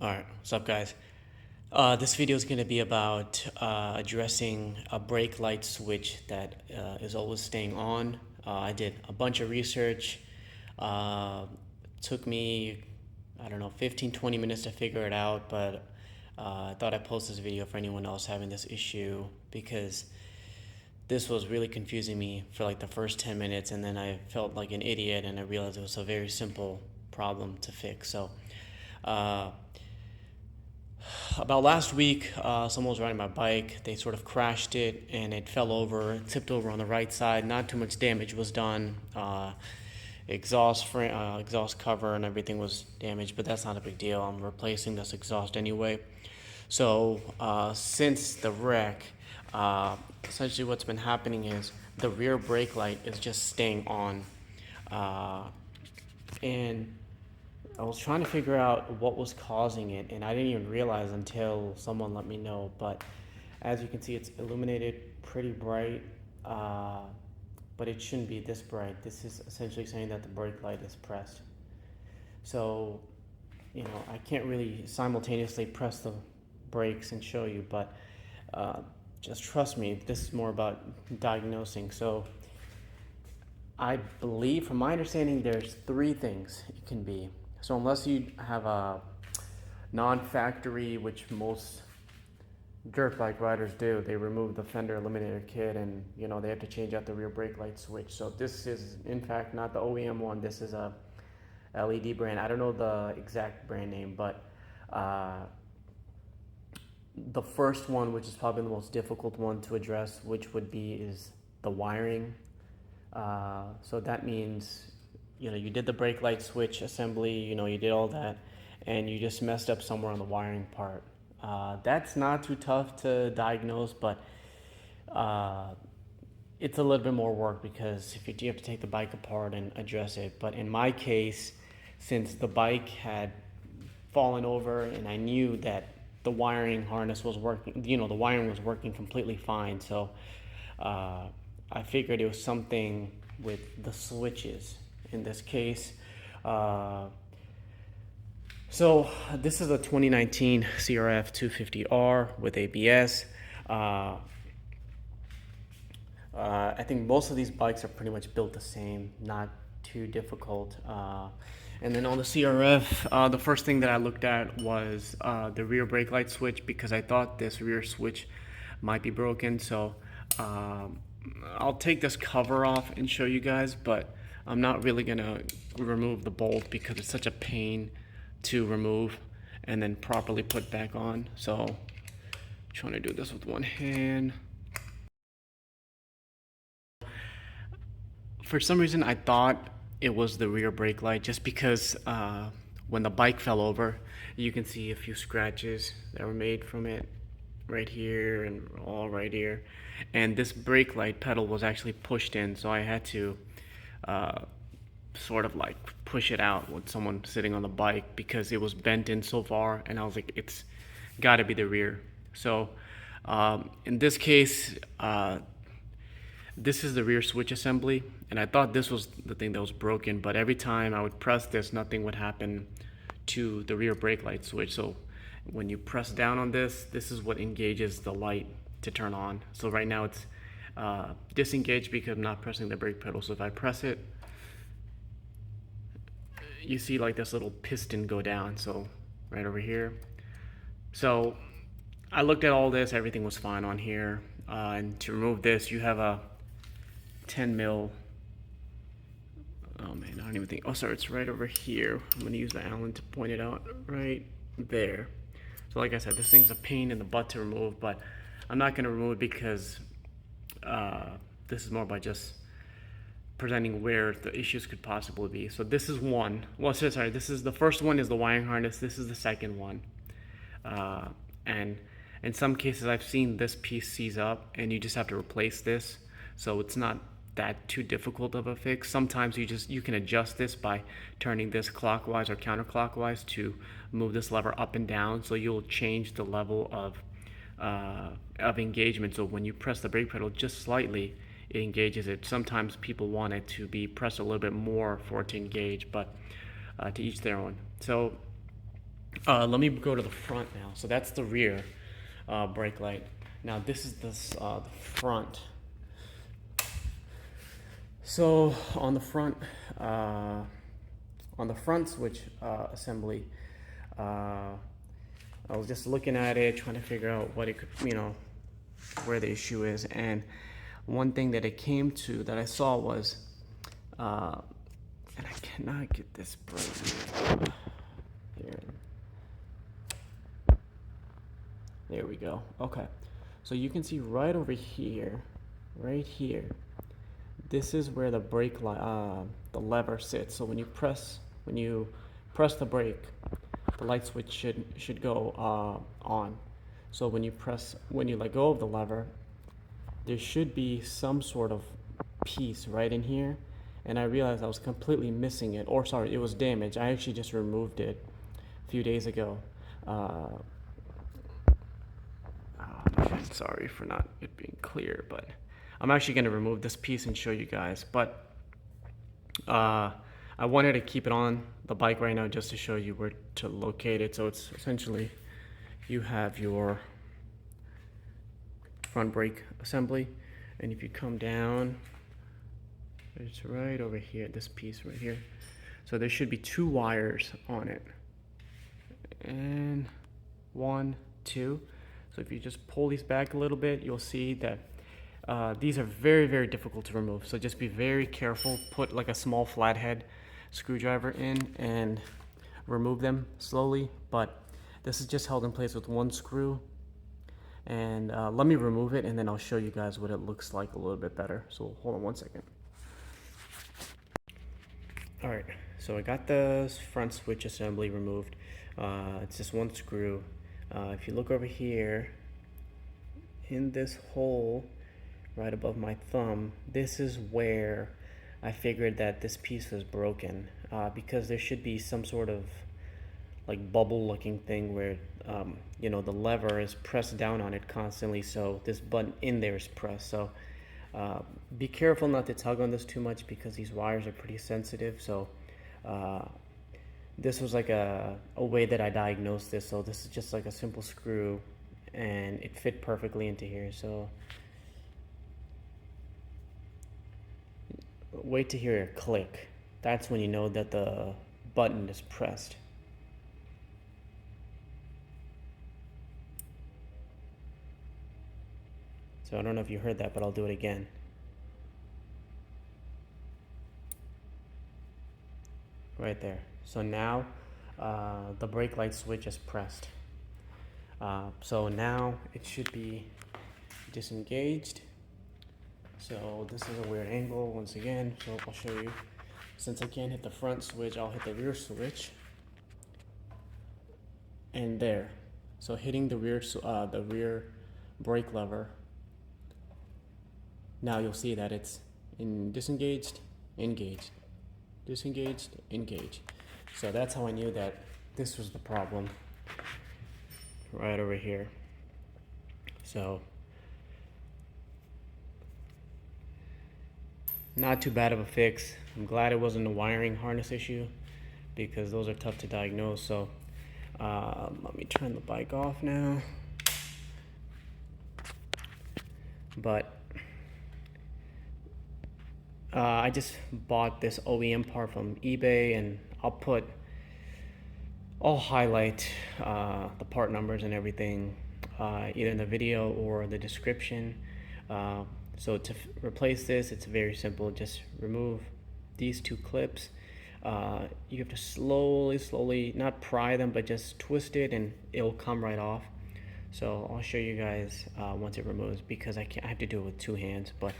Alright, what's up guys? This video is going to be about addressing a brake light switch that is always staying on. I did a bunch of research. Uh, Took me, I don't know, 15-20 minutes to figure it out, but I thought I'd post this video for anyone else having this issue because this was really confusing me for like the first 10 minutes, and then I felt like an idiot and I realized it was a very simple problem to fix. So uh, about last week, someone was riding my bike. They sort of crashed it and it fell over, it tipped over on the right side. Not too much damage was done. Exhaust cover and everything was damaged, but that's not a big deal. I'm replacing this exhaust anyway. So since the wreck, essentially what's been happening is the rear brake light is just staying on. And I was trying to figure out what was causing it, and I didn't even realize until someone let me know. But as you can see, it's illuminated pretty bright, but it shouldn't be this bright. This is essentially saying that the brake light is pressed. So, I can't really simultaneously press the brakes and show you, but just trust me, this is more about diagnosing. So, I believe, from my understanding, there's three things it can be. So unless you have a non-factory, which most dirt bike riders do, they remove the fender eliminator kit, and they have to change out the rear brake light switch. So this is in fact not the OEM one. This is a LED brand. I don't know the exact brand name, but the first one, which is probably the most difficult one to address, which would be is the wiring. So that means you did the brake light switch assembly, you did all that, and you just messed up somewhere on the wiring part. That's not too tough to diagnose, but it's a little bit more work because if you have to take the bike apart and address it. But in my case, since the bike had fallen over and I knew that the wiring harness was working, the wiring was working completely fine. So I figured it was something with the switches in this case. So this is a 2019 CRF250R with ABS. I think most of these bikes are pretty much built the same, not too difficult. And then on the CRF, the first thing that I looked at was the rear brake light switch, because I thought this rear switch might be broken. So I'll take this cover off and show you guys, but I'm not really gonna remove the bolt because it's such a pain to remove and then properly put back on. So I'm trying to do this with one hand. For some reason I thought it was the rear brake light, just because when the bike fell over, you can see a few scratches that were made from it right here and all right here, and this brake light pedal was actually pushed in, so I had to sort of like push it out with someone sitting on the bike because it was bent in so far, and I was like, it's got to be the rear. So in this case, this is the rear switch assembly, and I thought this was the thing that was broken, but every time I would press this, nothing would happen to the rear brake light switch. So when you press down on this, this is what engages the light to turn on. So right now it's disengaged because I'm not pressing the brake pedal. So if I press it, you see like this little piston go down, so right over here. So I looked at all this, everything was fine on here. And to remove this, you have a 10 mil. Oh man, I don't even think, oh sorry, it's right over here. I'm gonna use the Allen to point it out right there. So like I said, this thing's a pain in the butt to remove, but I'm not gonna remove it because this is more by just presenting where the issues could possibly be. So this is one. Well, sorry, this is the first one is the wiring harness. This is the second one. And in some cases, I've seen this piece seize up, and you just have to replace this. So it's not that too difficult of a fix. Sometimes you can adjust this by turning this clockwise or counterclockwise to move this lever up and down. So you'll change the level of engagement. So when you press the brake pedal just slightly, it engages it. Sometimes people want it to be pressed a little bit more for it to engage, but to each their own. So Let me go to the front now. So that's the rear brake light. Now this is the front. So on the front switch assembly, I was just looking at it, trying to figure out what it could, where the issue is. And one thing that it came to that I saw was, and I cannot get this brake here. There we go. Okay. So you can see right over here, right here, this is where the brake the lever sits. So when you press the brake, the light switch should go on. So when you let go of the lever, there should be some sort of piece right in here, and I realized I was completely missing it. Or sorry, it was damaged. I actually just removed it a few days ago. Sorry for not it being clear, but I'm actually going to remove this piece and show you guys. But I wanted to keep it on the bike right now just to show you where to locate it. So it's essentially, you have your front brake assembly, and if you come down, it's right over here, this piece right here. So there should be 2 wires on it, and 1, 2. So if you just pull these back a little bit, you'll see that these are very, very difficult to remove. So just be very careful. Put like a small flathead screwdriver in and remove them slowly. But this is just held in place with 1 screw. And let me remove it, and then I'll show you guys what it looks like a little bit better. So hold on 1 second. All right, so I got the front switch assembly removed. It's just 1 screw. If you look over here, in this hole right above my thumb, this is where I figured that this piece was broken, because there should be some sort of like bubble looking thing where the lever is pressed down on it constantly, so this button in there is pressed. So be careful not to tug on this too much, because these wires are pretty sensitive. So this was like a way that I diagnosed this. So this is just like a simple screw, and it fit perfectly into here. So wait to hear it click. That's when you know that the button is pressed. So I don't know if you heard that, but I'll do it again. Right there. So now the brake light switch is pressed. So now it should be disengaged. So this is a weird angle once again, so I'll show you. Since I can't hit the front switch, I'll hit the rear switch. And there. So hitting the rear brake lever, now you'll see that it's disengaged, engaged, disengaged, engaged. So that's how I knew that this was the problem, right over here. So not too bad of a fix. I'm glad it wasn't a wiring harness issue, because those are tough to diagnose. So let me turn the bike off now. But I just bought this OEM part from eBay, and I'll highlight the part numbers and everything either in the video or the description. So to replace this, it's very simple. Just remove these 2 clips. You have to slowly, not pry them, but just twist it, and it'll come right off. So I'll show you guys once it removes, because I have to do it with 2 hands. But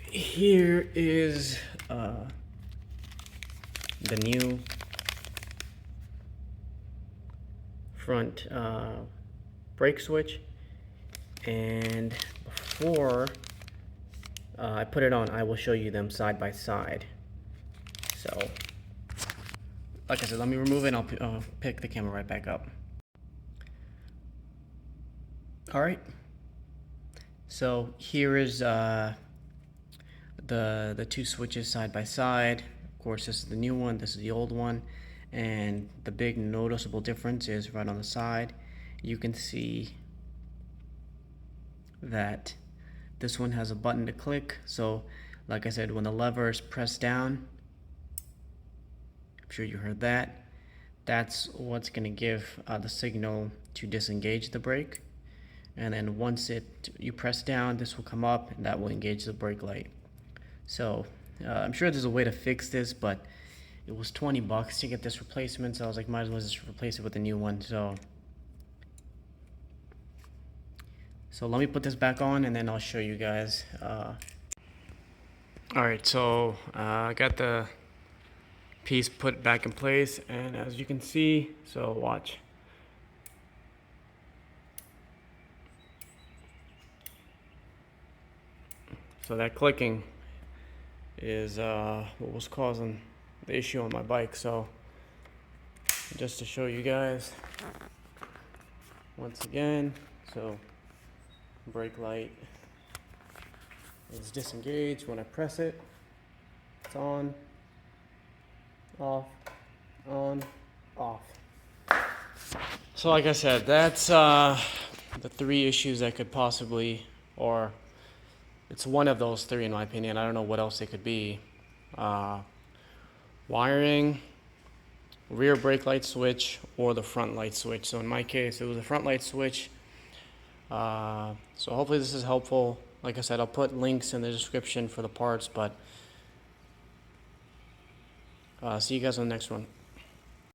here is the new front brake switch, and before I put it on, I will show you them side by side. So like I said, let me remove it, and I'll pick the camera right back up. All right, so here is the 2 switches side by side. Of course, this is the new one, this is the old one, And the big noticeable difference is right on the side. You can see that this one has a button to click. So like I said, when the lever is pressed down, I'm sure you heard that, that's what's going to give the signal to disengage the brake. And then once you press down, this will come up and that will engage the brake light. So I'm sure there's a way to fix this, but it was 20 bucks to get this replacement, so I was like, might as well just replace it with a new one. So let me put this back on and then I'll show you guys. Alright, so I got the piece put back in place, and as you can see, so watch. So that clicking is what was causing the issue on my bike. So just to show you guys once again, so brake light is disengaged. When I press it, it's on, off, on, off. So like I said, that's the 3 issues that could possibly, or it's one of those 3 in my opinion. I don't know what else it could be. Wiring, rear brake light switch, or the front light switch. So in my case, it was the front light switch. So hopefully this is helpful. Like I said, I'll put links in the description for the parts, but see you guys on the next one.